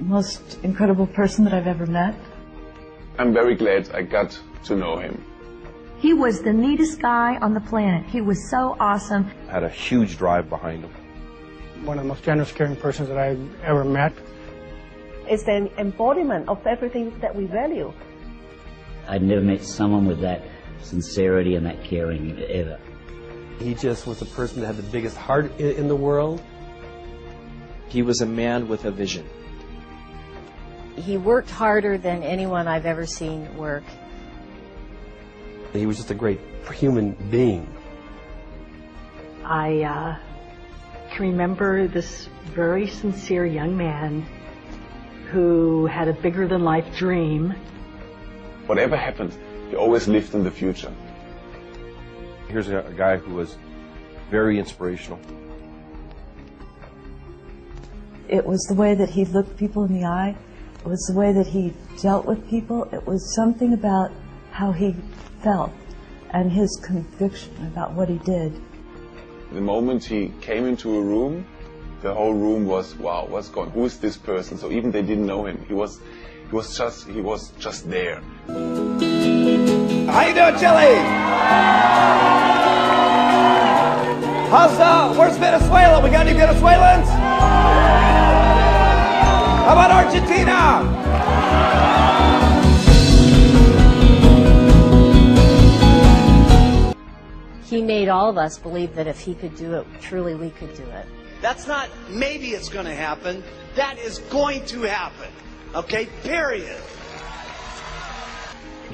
most incredible person that I've ever met. I'm very glad I got to know him. He was the neatest guy on the planet. He was so awesome. Had a huge drive behind him. One of the most generous, caring persons that I've ever met. It's an embodiment of everything that we value. I'd never met someone with that sincerity and that caring ever. He just was a person that had the biggest heart in the world. He was a man with a vision. He worked harder than anyone I've ever seen work. He was just a great human being. I can remember this very sincere young man who had a bigger-than-life dream. Whatever happened, he always lived in the future. Here's a guy who was very inspirational. It was the way that he looked people in the eye. It was the way that he dealt with people. It was something about how he felt and his conviction about what he did. The moment he came into a room, the whole room was, wow, who is this person? So even they didn't know him. He was just there. How you doing, Chile? Where's Venezuela? We got any Venezuelans? How about Argentina? He made all of us believe that if he could do it, truly we could do it. That's not maybe it's going to happen. That is going to happen. Okay, period.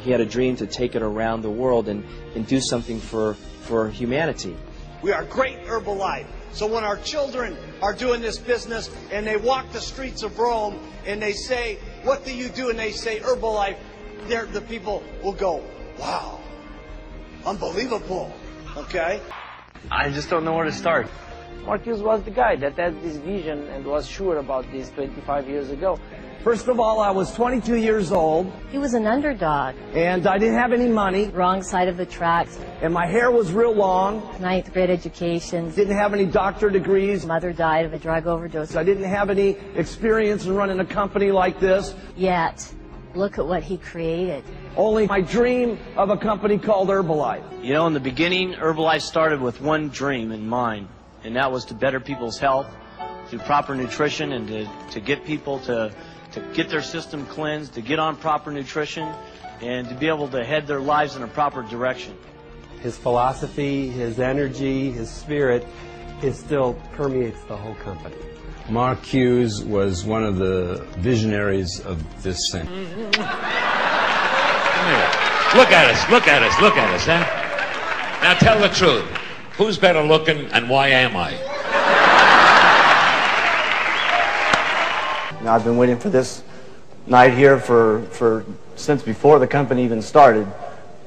He had a dream to take it around the world and do something for humanity. We are great Herbalife. So when our children are doing this business and they walk the streets of Rome and they say, what do you do? And they say Herbalife, the people will go, wow, unbelievable. Okay? I just don't know where to start. Hughes was the guy that had this vision and was sure about this 25 years ago. First of all, I was 22 years old. He was an underdog. And I didn't have any money. Wrong side of the tracks. And my hair was real long. 9th grade education. Didn't have any doctorate degrees. Mother died of a drug overdose. I didn't have any experience in running a company like this. Yet, look at what he created. Only my dream of a company called Herbalife. You know, in the beginning, Herbalife started with one dream in mind, and that was to better people's health through proper nutrition and to get people to get their system cleansed, to get on proper nutrition, and to be able to head their lives in a proper direction. His philosophy, his energy, his spirit, it still permeates the whole company. Mark Hughes was one of the visionaries of this thing. Look at us, huh? Now tell the truth. Who's better looking and why am I? Now, I've been waiting for this night here since before the company even started.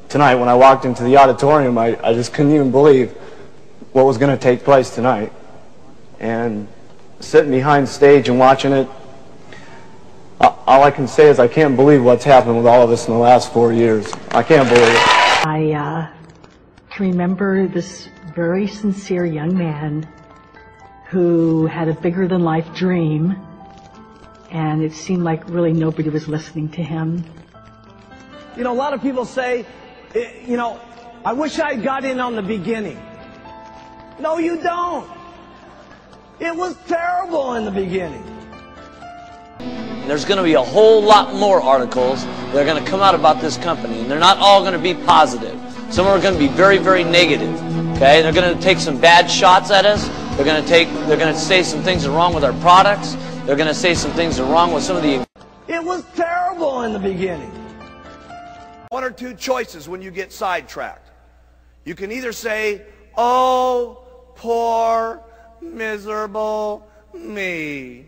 Tonight, when I walked into the auditorium, I just couldn't even believe what was going to take place tonight. And sitting behind stage and watching it, all I can say is I can't believe what's happened with all of us in the last 4 years. I can't believe it. I can remember this very sincere young man who had a bigger-than-life dream, and it seemed like really nobody was listening to him. You know, a lot of people say, you know, I wish I got in on the beginning. No, you don't. It was terrible in the beginning. There's going to be a whole lot more articles that are going to come out about this company, and they're not all going to be positive. Some are going to be very, very negative. Okay, they're going to take some bad shots at us. They're going to say some things are wrong with our products. They're going to say some things are wrong with some of the. It was terrible in the beginning. One or two choices when you get sidetracked. You can either say, "Oh, poor, miserable me.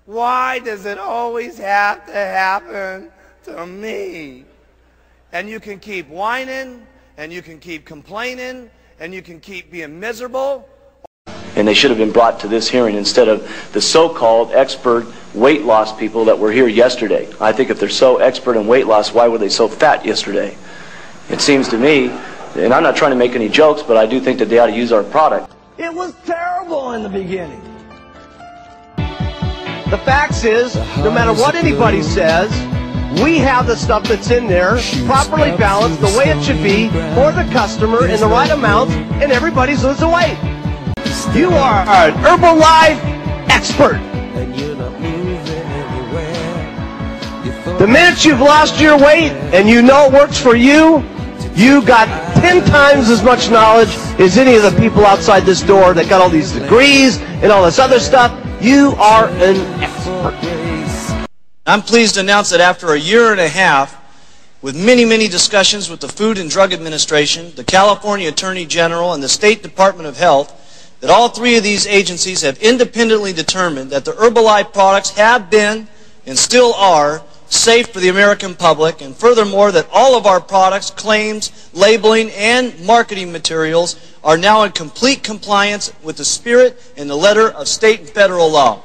Why does it always have to happen to me?" And you can keep whining, and you can keep complaining, and you can keep being miserable. And they should have been brought to this hearing instead of the so-called expert weight loss people that were here yesterday. I think if they're so expert in weight loss, why were they so fat yesterday? It seems to me, and I'm not trying to make any jokes, but I do think that they ought to use our product. It was terrible in the beginning. The facts is, no matter what anybody says, we have the stuff that's in there, properly balanced, the way it should be, for the customer in the right amount, and everybody's losing weight. You are an Herbalife expert. The minute you've lost your weight and you know it works for you, you got 10 times as much knowledge as any of the people outside this door that got all these degrees and all this other stuff. You are an expert. I'm pleased to announce that after a year and a half, with many, many discussions with the Food and Drug Administration, the California Attorney General, and the State Department of Health, that all three of these agencies have independently determined that the Herbalife products have been and still are safe for the American public, and furthermore that all of our products, claims, labeling, and marketing materials are now in complete compliance with the spirit and the letter of state and federal law.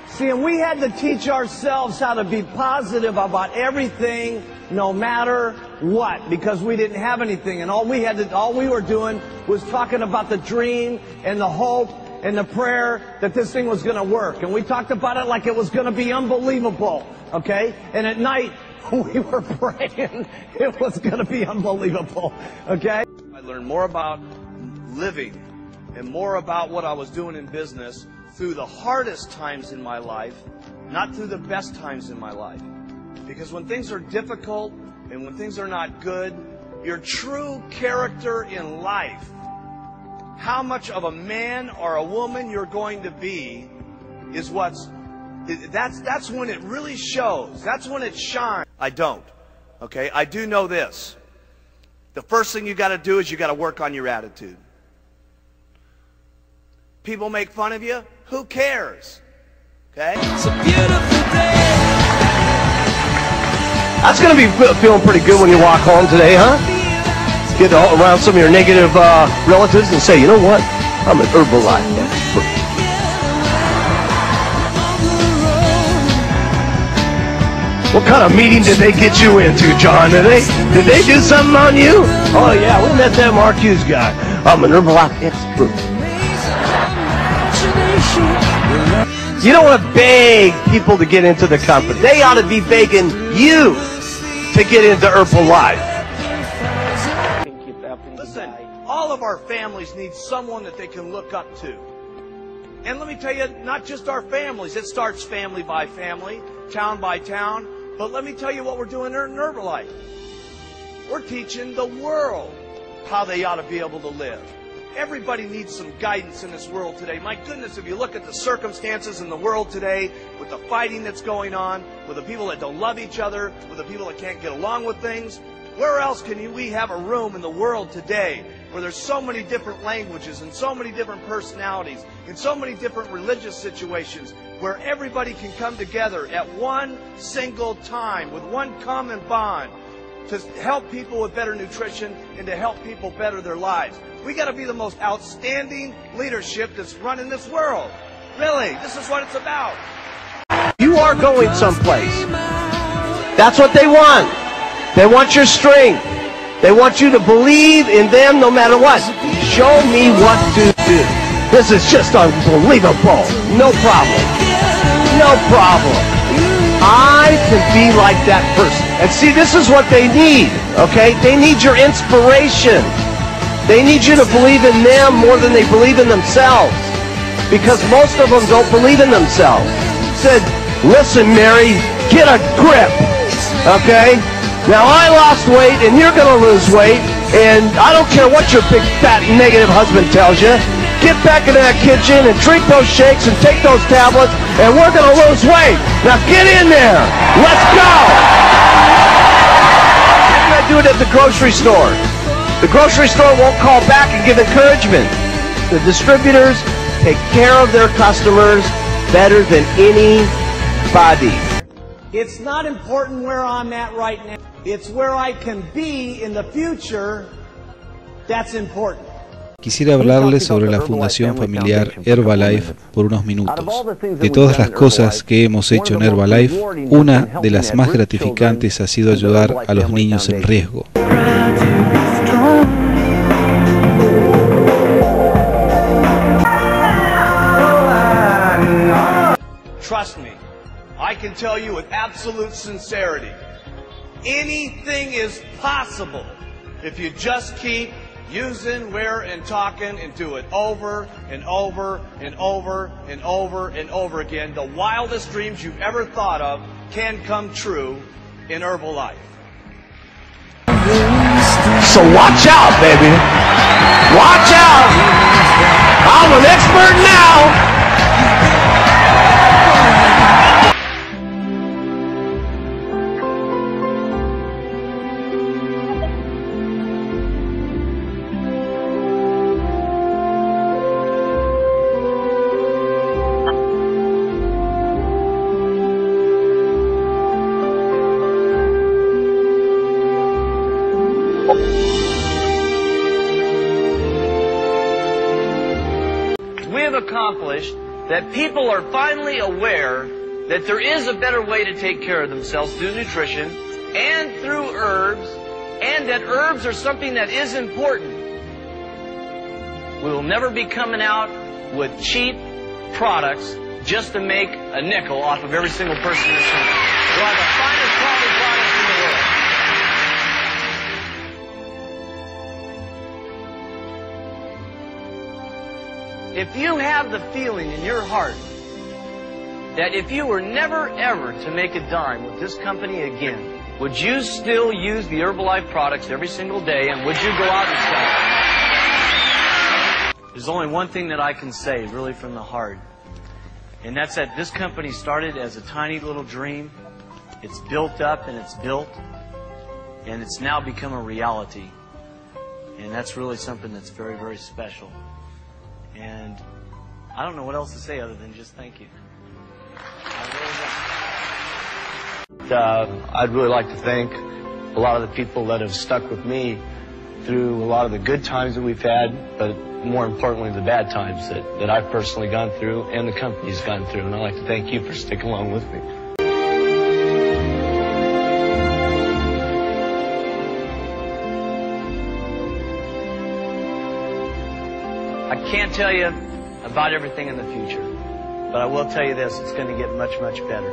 See, and we had to teach ourselves how to be positive about everything, no matter what, because we didn't have anything, and all we were doing was talking about the dream and the hope and the prayer that this thing was going to work. And we talked about it like it was going to be unbelievable, okay? And at night, we were praying it was going to be unbelievable, okay? I learned more about living and more about what I was doing in business through the hardest times in my life, not through the best times in my life. Because when things are difficult and when things are not good, your true character in life, how much of a man or a woman you're going to be, is that's when it really shows. That's when it shines. I don't. Okay? I do know this. The first thing you got to do is you got to work on your attitude. People make fun of you. Who cares? Okay? It's a beautiful day. That's going to be feeling pretty good when you walk home today, huh? Get around some of your negative relatives and say, you know what? I'm an Herbalife expert. What kind of meeting did they get you into, John? Did they do something on you? Oh yeah, we met that Mark Hughes guy. I'm an Herbalife expert. You don't want to beg people to get into the company. They ought to be begging you to get into Herbalife. Listen, all of our families need someone that they can look up to. And let me tell you, not just our families. It starts family by family, town by town. But let me tell you what we're doing in Herbalife. We're teaching the world how they ought to be able to live. Everybody needs some guidance in this world today. My goodness, if you look at the circumstances in the world today, with the fighting that's going on, with the people that don't love each other, with the people that can't get along with things, where else can we have a room in the world today where there's so many different languages and so many different personalities and so many different religious situations where everybody can come together at one single time with one common bond to help people with better nutrition and to help people better their lives. We got to be the most outstanding leadership that's running this world. Really, this is what it's about. You are going someplace. That's what they want. They want your strength. They want you to believe in them no matter what. Show me what to do. This is just unbelievable. No problem. No problem. I can be like that person. And see, this is what they need, okay? They need your inspiration. They need you to believe in them more than they believe in themselves. Because most of them don't believe in themselves. Said, listen, Mary, get a grip, okay? Now, I lost weight, and you're going to lose weight, and I don't care what your big, fat, negative husband tells you. Get back in that kitchen and drink those shakes and take those tablets, and we're going to lose weight. Now, get in there. Let's go. You're going to do it at the grocery store. The grocery store won't call back and give encouragement. The distributors take care of their customers better than anybody. It's not important where I'm at right now. It's where I can be in the future that's important. Quisiera hablarles sobre la fundación familiar Herbalife por unos minutos. De todas las cosas que hemos hecho en Herbalife, una de las más gratificantes ha sido ayudar a los niños en riesgo. trust me, I can tell you with absolute sincerity, anything is possible if you just keep using, wearing, and talking and do it over and over and over and over and over again. The wildest dreams you've ever thought of can come true in Herbalife. So watch out, baby. Watch out. I'm an expert now. We have accomplished that people are finally aware that there is a better way to take care of themselves through nutrition and through herbs, and that herbs are something that is important. We will never be coming out with cheap products just to make a nickel off of every single person in this country. We'll have the finest quality products in the world. If you have the feeling in your heart that if you were never ever to make a dime with this company again, would you still use the Herbalife products every single day, and would you go out and sell them? There's only one thing that I can say, really from the heart, and that's that this company started as a tiny little dream. It's built up and it's built, and it's now become a reality. And that's really something that's very, very special. And I don't know what else to say other than just thank you. I'd really like to thank a lot of the people that have stuck with me through a lot of the good times that we've had, but more importantly, the bad times that I've personally gone through and the company's gone through. And I'd like to thank you for sticking along with me. I can't tell you about everything in the future, but I will tell you this, it's going to get much, much better.